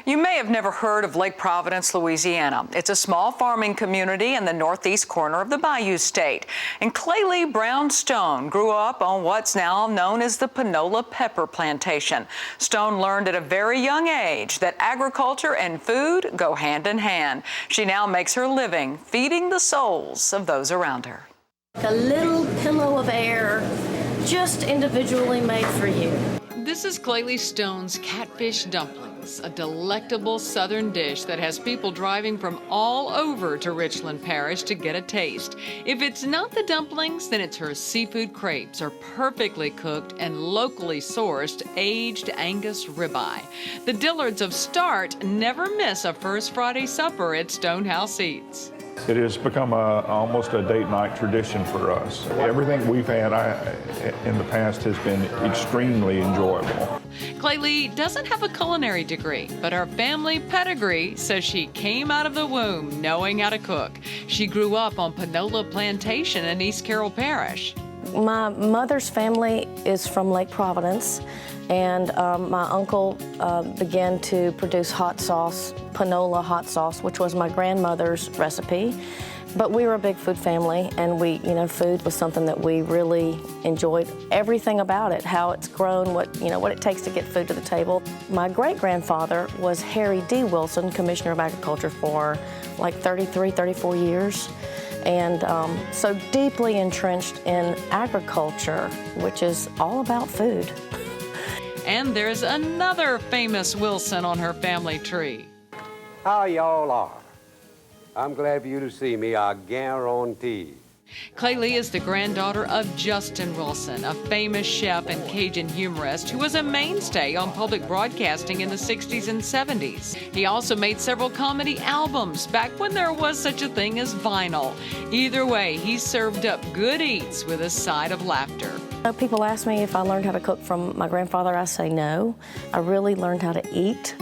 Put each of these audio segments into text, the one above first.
You may have never heard of Lake Providence, Louisiana. It's a small farming community in the northeast corner of the Bayou State. And Clelie Stone grew up on what's now known as the Panola pepper plantation. Stone learned at a very young age that agriculture and food go hand in hand. She now makes her living feeding the souls of those around her. A little pillow of air just individually made for you. This is Clelie Stone's catfish dumplings, a delectable southern dish that has people driving from all over to Richland Parish to get a taste. If it's not the dumplings, then it's her seafood crepes, or perfectly cooked and locally sourced aged Angus ribeye. The Dillards of Start never miss a First Friday supper at Stonehouse Eats. It has become almost a date night tradition for us. Everything we've had in the past has been extremely enjoyable. Clelie doesn't have a culinary degree, but her family pedigree says she came out of the womb knowing how to cook. She grew up on Panola Plantation in East Carroll Parish. My mother's family is from Lake Providence, and my uncle began to produce hot sauce, Panola hot sauce, which was my grandmother's recipe. But we were a big food family, and food was something that we really enjoyed. Everything about it, how it's grown, what it takes to get food to the table. My great-grandfather was Harry D. Wilson, Commissioner of Agriculture for like 33, 34 years. And so deeply entrenched in agriculture, which is all about food. And there's another famous Wilson on her family tree. How y'all are? I'm glad for you to see me, I guarantee. Clelie is the granddaughter of Justin Wilson, a famous chef and Cajun humorist who was a mainstay on public broadcasting in the 60s and 70s. He also made several comedy albums back when there was such a thing as vinyl. Either way, he served up good eats with a side of laughter. People ask me if I learned how to cook from my grandfather. I say no. I really learned how to eat.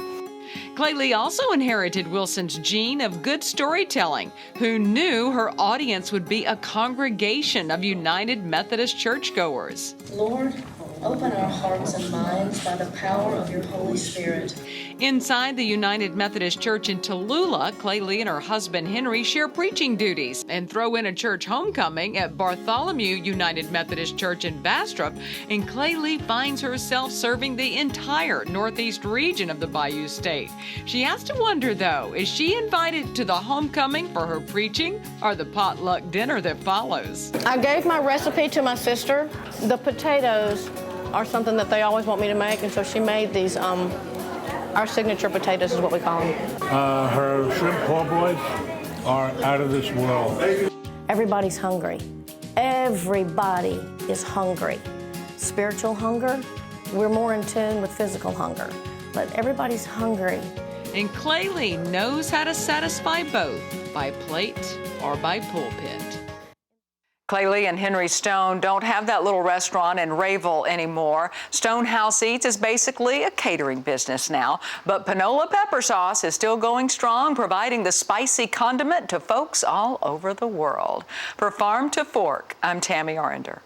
Clelie also inherited Wilson's gene of good storytelling, who knew her audience would be a congregation of United Methodist churchgoers. Lord, open our hearts and minds by the power of your Holy Spirit. Inside the United Methodist Church in Tallulah, Clelie and her husband Henry share preaching duties and throw in a church homecoming at Bartholomew United Methodist Church in Bastrop, and Clelie finds herself serving the entire northeast region of the Bayou State. She has to wonder, though, is she invited to the homecoming for her preaching or the potluck dinner that follows? I gave my recipe to my sister. The potatoes are something that they always want me to make, and so she made these, our signature potatoes is what we call them. Her shrimp po' boys are out of this world. Everybody's hungry. Everybody is hungry. Spiritual hunger, we're more in tune with physical hunger, but everybody's hungry. And Clelie knows how to satisfy both, by plate or by pulpit. Clelie and Henry Stone don't have that little restaurant in Rayville anymore. Stonehouse Eats is basically a catering business now, but Panola pepper sauce is still going strong, providing the spicy condiment to folks all over the world. For Farm to Fork, I'm Tammy Arender.